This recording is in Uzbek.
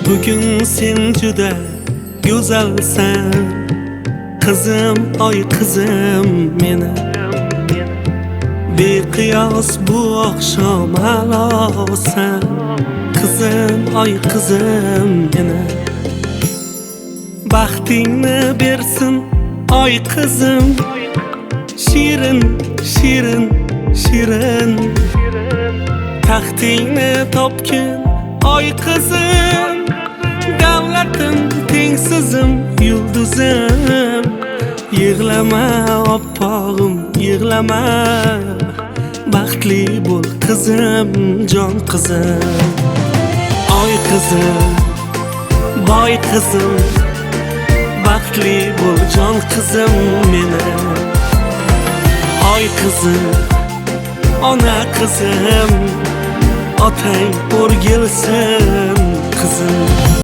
Bugün sen juda go'zalsan qizim, oy qizim meni. Beqiyos bu oqshom alosan qizim, oy qizim meni. Baxtingni bersin oy qizim, shirin shirin shirin. Taxtingni topgin oy qizim, davlatim tengsizim yulduzim. Yig'lama oppog'im, yig'lama, baxtli bo'l qizim, jon qizim. Oy qizim, boy qizim, baxtli bo'l jon qizim meni. Oy qizim, ona qizim, otang o'rgilsin qizim.